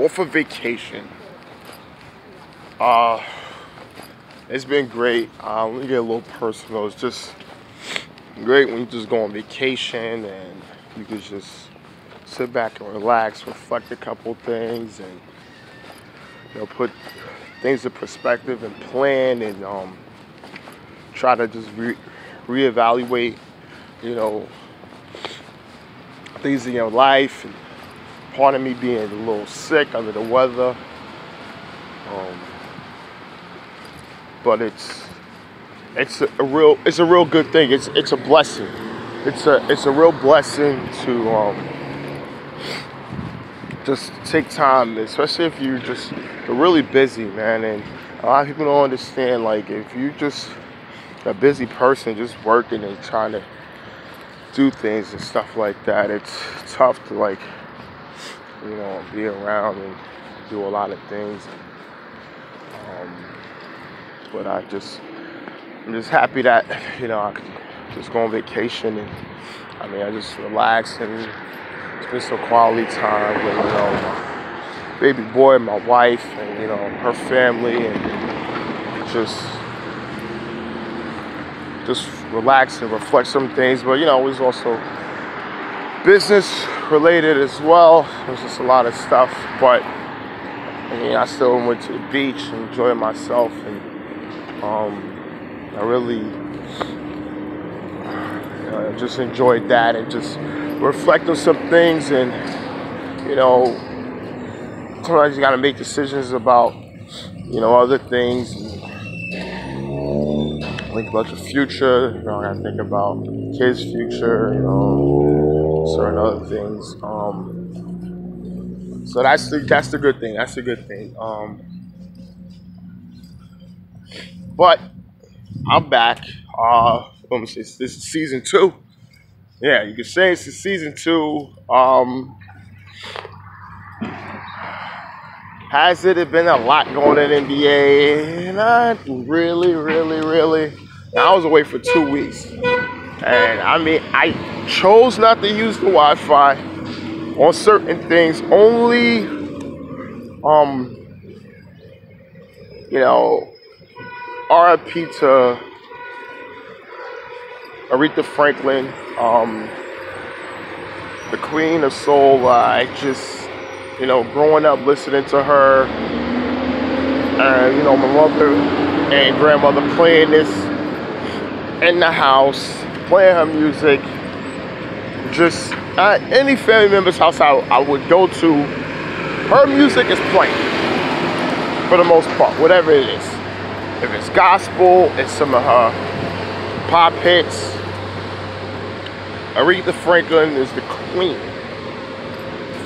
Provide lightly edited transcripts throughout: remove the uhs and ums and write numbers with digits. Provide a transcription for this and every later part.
off of vacation. It's been great. Let me get a little personal. It's just great when you just go on vacation and you can just sit back and relax, reflect a couple things, and put things in perspective and plan, and try to just reevaluate, things in your life. And part of me being a little sick, under the weather, but it's a real good thing. It's a blessing. It's a real blessing to just take time, especially if you're really busy, man. And a lot of people don't understand, like, if you just a busy person just working and trying to do things and stuff like that, it's tough to, like, be around and do a lot of things. But I'm just happy that I could just go on vacation, and I just relax and spend some quality time with my baby boy, my wife, and her family, and just relax and reflect some things. But it was also business related as well. There's just a lot of stuff, but I still went to the beach and enjoyed myself, and I really just enjoyed that, and just reflect on some things. And sometimes you gotta make decisions about other things, and think about your future. I gotta think about kids' future, certain other things. So that's the good thing. That's a good thing. But I'm back. Let me see. This is season 2. Yeah, you can say it's season 2. Has it been a lot going on in NBA? Not really. I was away for 2 weeks. And I chose not to use the Wi-Fi on certain things. Only, RIP to Aretha Franklin, the Queen of Soul. I just, growing up listening to her, and my mother and grandmother playing this in the house, playing her music. Just any family member's house I would go to, her music is playing for the most part, whatever it is. If it's gospel, it's some of her pop hits. Aretha Franklin is the queen,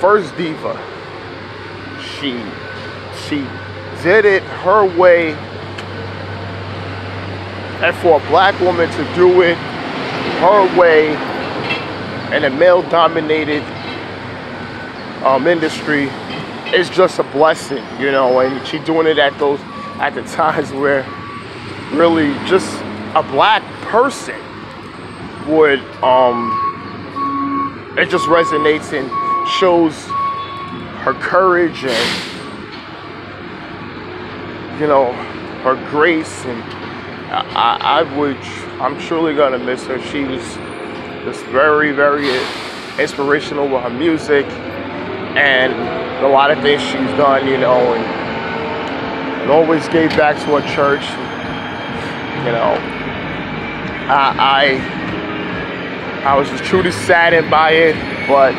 first diva. She did it her way, and for a black woman to do it her way in a male-dominated industry is just a blessing, and she doing it at the times where really just a black person would it just resonates and shows her courage and her grace. And I'm surely gonna miss her. She was just very, very inspirational with her music and a lot of things she's done, and always gave back to her church. I was just truly saddened by it, but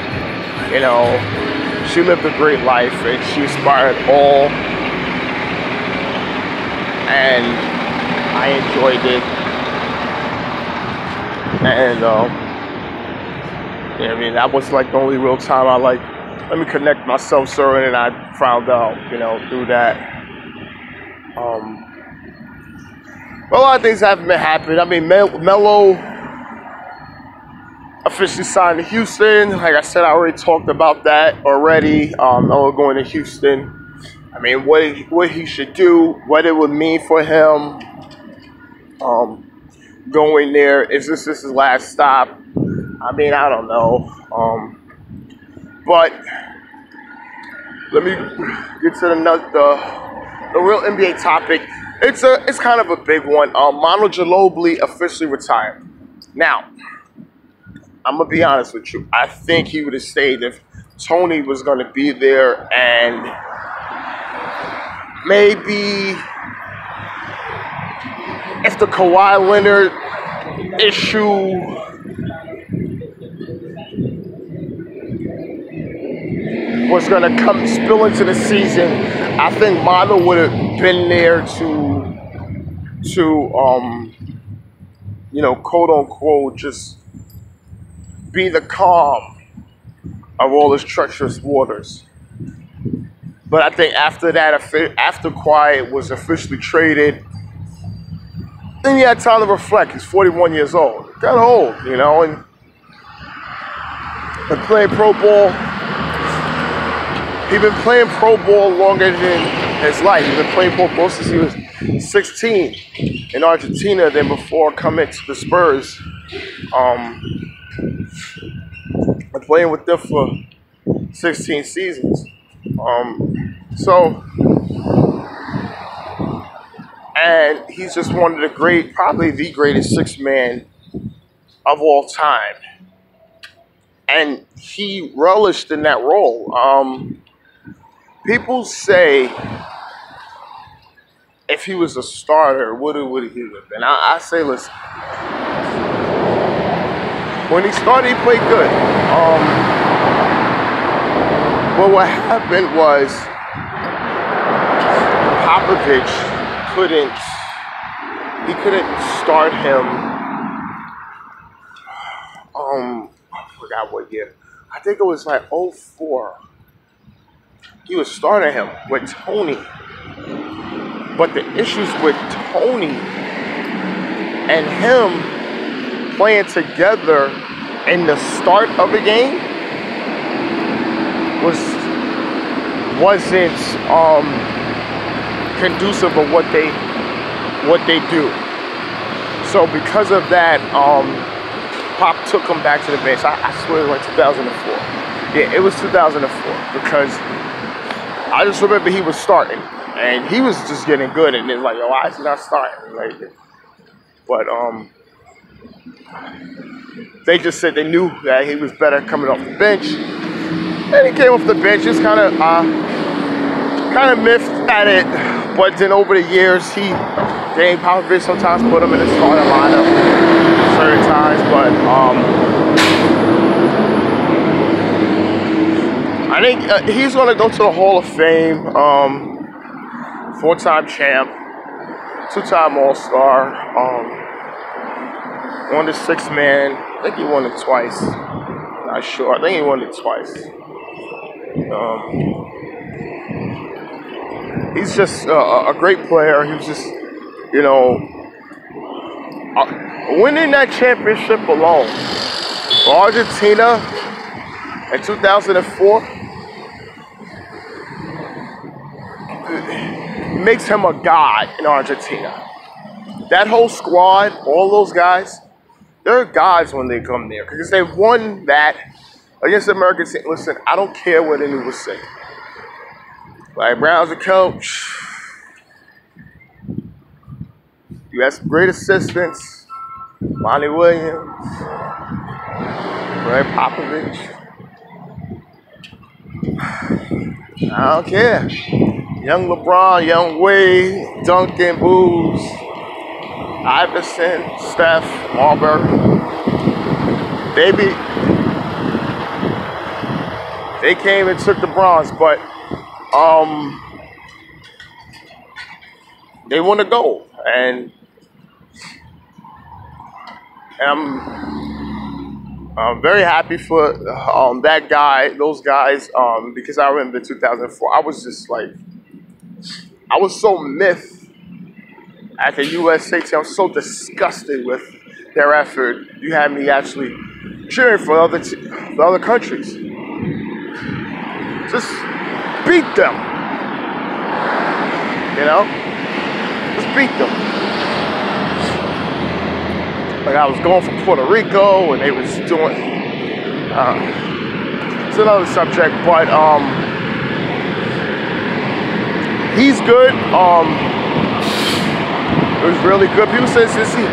she lived a great life and she inspired all, and I enjoyed it. And that was like the only real time I let me connect myself, sir, and I found out, through that. Well, a lot of things haven't been happening. Melo officially signed to Houston. Like I said, I already talked about that already. Melo going to Houston. What he should do, what it would mean for him going there. Is this his last stop? I don't know. But let me get to the real NBA topic. It's kind of a big one. Manu Ginobli officially retired. Now, I'm gonna be honest with you. I think he would have stayed if Tony was gonna be there, and maybe if the Kawhi Leonard issue was gonna come spill into the season, I think Manu would have been there to quote unquote, just be the calm of all this treacherous waters. But I think after that, after Kawhi was officially traded, then he had time to reflect. He's 41 years old. Got old, and playing pro ball. He's been playing pro ball longer than his life. He's been playing pro ball since he was 16 in Argentina, then before coming to the Spurs. Been playing with them for 16 seasons. And he's just one of probably the greatest sixth man of all time. And he relished in that role. People say if he was a starter, what would he have been? I say, listen, when he started, he played good. But what happened was Popovich couldn't start him. I forgot what year. I think it was like 2004. He was starting him with Tony. But the issues with Tony and him playing together in the start of the game wasn't conducive of what they do. So because of that, Pop took him back to the bench. I swear it was like 2004. Yeah, it was 2004 because I just remember he was starting and he was just getting good, and it's like, yo, why is he not starting? But they just said they knew that he was better coming off the bench, and he came off the bench. Just kind of miffed at it, but then over the years, Dane Popovich sometimes put him in the starting lineup certain times, but I think he's going to go to the Hall of Fame. 4-time champ, 2-time All-Star, won the sixth man. I think he won it twice. Not sure. I think he won it twice. He's just a great player. He was just, winning that championship alone for Argentina in 2004 makes him a god in Argentina. That whole squad, all those guys, they're gods when they come there because they won that against the American team. Listen, I don't care what anyone was saying. Like, Brown's a coach. You had some great assistants. Monty Williams. Greg Popovich. I don't care. Young LeBron, Young Wade, Duncan, Booz, Iverson, Steph, Marbury. They came and took the bronze, but they want to go, and I'm very happy for that guy, those guys, because I remember 2004. I was just like, I was so miffed at the USA team. I was so disgusted with their effort. You had me actually cheering for other countries. Just beat them. Just beat them. Like, I was going for Puerto Rico, and they was doing. It's another subject, but He's good. It was really good. People say, is he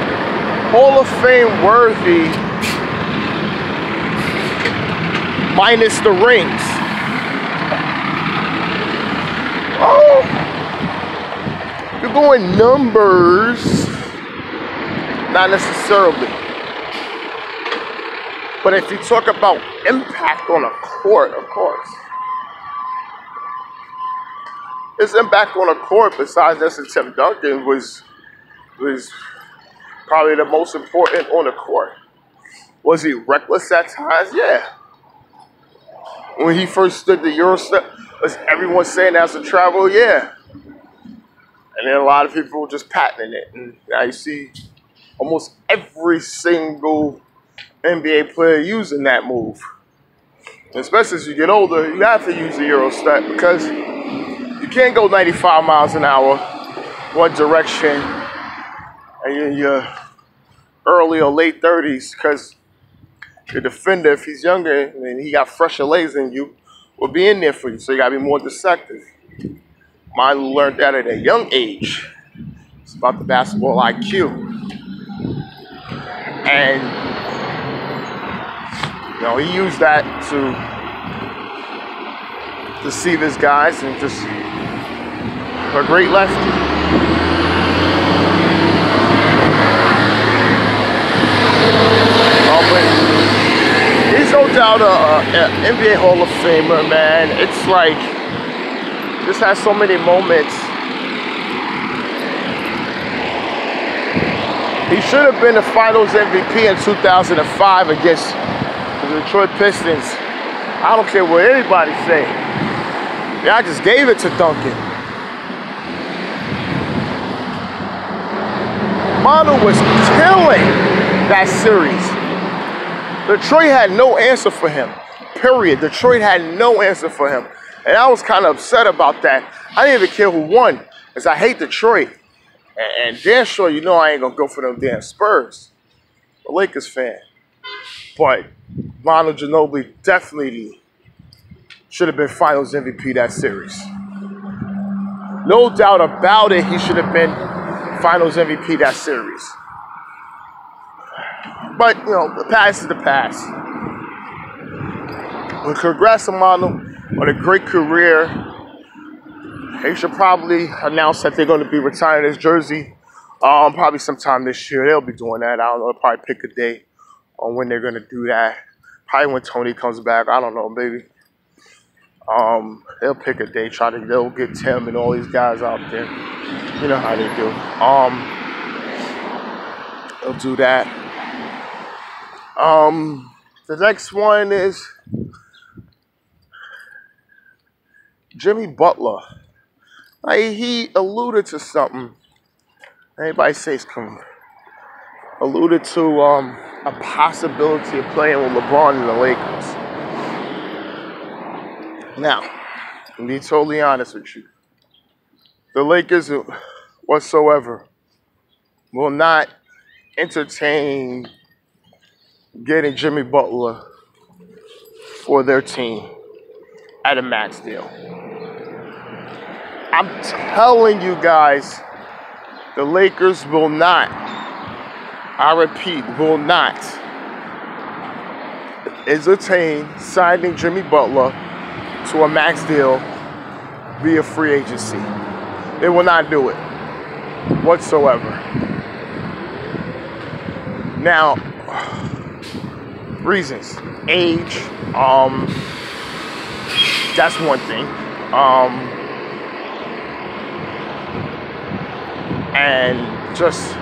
Hall of Fame worthy minus the rings? Oh, you're going numbers, not necessarily. But if you talk about impact on a court, of course. His impact on a court, besides Justin Tim Duncan, was probably the most important on the court. Was he reckless at times? Yeah. When he first stood the Eurostep, was everyone saying that's a travel? Yeah. And then a lot of people were just patenting it. And now you see almost every single NBA player using that move. And especially as you get older, you have to use the Eurostep because you can't go 95 miles an hour one direction and you're in your early or late 30s because your defender, if he's younger and he got fresher legs than you, will be in there for you. So you got to be more deceptive. Manu learned that at a young age. It's about the basketball IQ. And, you know, he used that to deceive his guys and just a great lefty. He's no doubt an NBA Hall of Famer, man. It's like, this has so many moments. He should have been the Finals MVP in 2005 against the Detroit Pistons. I don't care what anybody say. Yeah, I just gave it to Duncan. Manu was killing that series. Detroit had no answer for him, period. Detroit had no answer for him. And I was kind of upset about that. I didn't even care who won, because I hate Detroit. And damn sure you know I ain't going to go for them damn Spurs. A Lakers fan. But Manu Ginobli definitely should have been Finals MVP that series. No doubt about it, he should have been Finals MVP that series. But, you know, the past is the past. But congrats to Manu on a great career. They should probably announce that they're going to be retiring his jersey probably sometime this year. They'll be doing that. I don't know. They'll probably pick a date on when they're going to do that. Probably when Tony comes back. I don't know, baby. They'll pick a date. They'll get Tim and all these guys out there. You know how they do. They'll do that. The next one is Jimmy Butler. Like, he alluded to something. Anybody say it's coming? Alluded to a possibility of playing with LeBron in the Lakers. Now, to be totally honest with you, the Lakers whatsoever will not entertain getting Jimmy Butler for their team at a max deal. I'm telling you guys, the Lakers will not, I repeat, will not entertain signing Jimmy Butler to a max deal via free agency. They will not do it whatsoever. Now, reasons. Age, that's one thing. And just,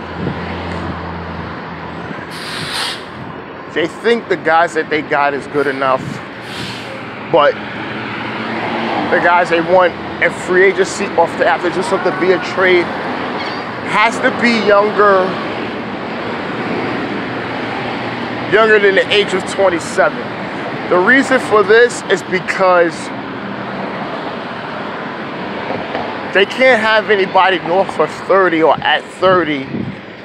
they think the guys that they got is good enough, but the guys they want in free agency after just something to be a trade has to be younger than the age of 27. The reason for this is because they can't have anybody north of 30 or at 30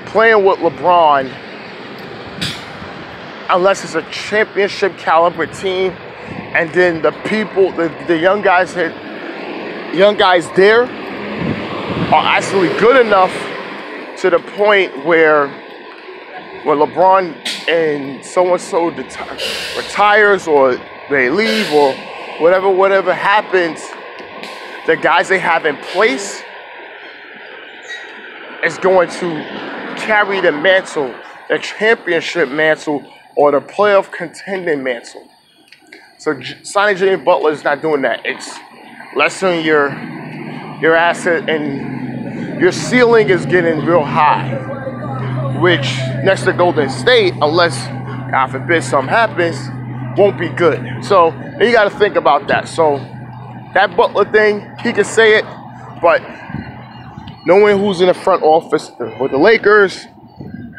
playing with LeBron unless it's a championship caliber team, and then the people, the young guys there are actually good enough to the point where when LeBron and so-and-so retires or they leave or whatever happens, the guys they have in place is going to carry the mantle, the championship mantle, or the playoff contending mantle. So signing Jimmy Butler is not doing that. It's lessening your asset, and your ceiling is getting real high, which next to Golden State, unless God forbid something happens, won't be good. So you got to think about that. So that Butler thing, he can say it, but knowing who's in the front office with the Lakers,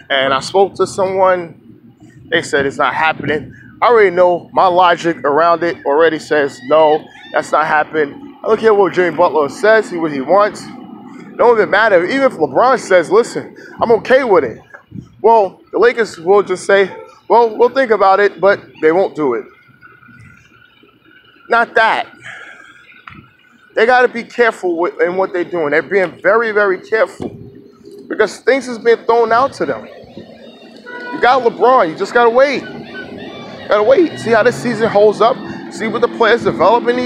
and I spoke to someone, they said it's not happening. I already know my logic around it already says no, that's not happening. I look at what Jimmy Butler says, see what he wants. It don't even matter. Even if LeBron says, listen, I'm okay with it. Well, the Lakers will just say, well, we'll think about it, but they won't do it. Not that. They got to be careful in what they're doing. They're being very, very careful because things has been thrown out to them. You got LeBron. You just got to wait. Got to wait. See how this season holds up. See what the players develop, and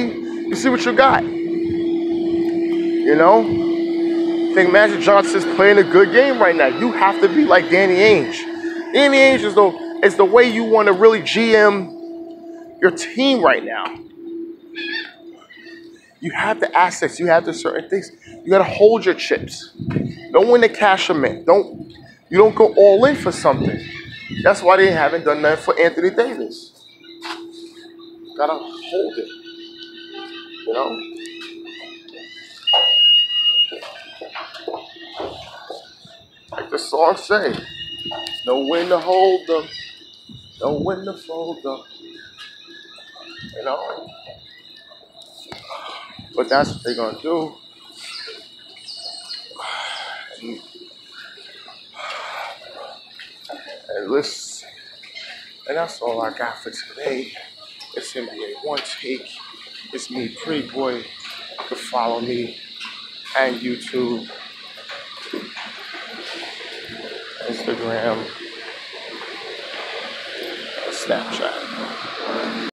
you see what you got. You know? I think Magic Johnson's playing a good game right now. You have to be like Danny Ainge. Danny Ainge is the way you want to really GM your team right now. You have the assets. You have the certain things. You got to hold your chips. Don't win to cash them in. You don't go all in for something. That's why they haven't done that for Anthony Davis. Got to hold it. You know? Like the song say, know when to hold them, know when to fold them. You know? But that's what they're going to do. And listen, and that's all I got for today. It's NBA Onetake. It's me, Pretty Boy. You can follow me and YouTube, Instagram, Snapchat.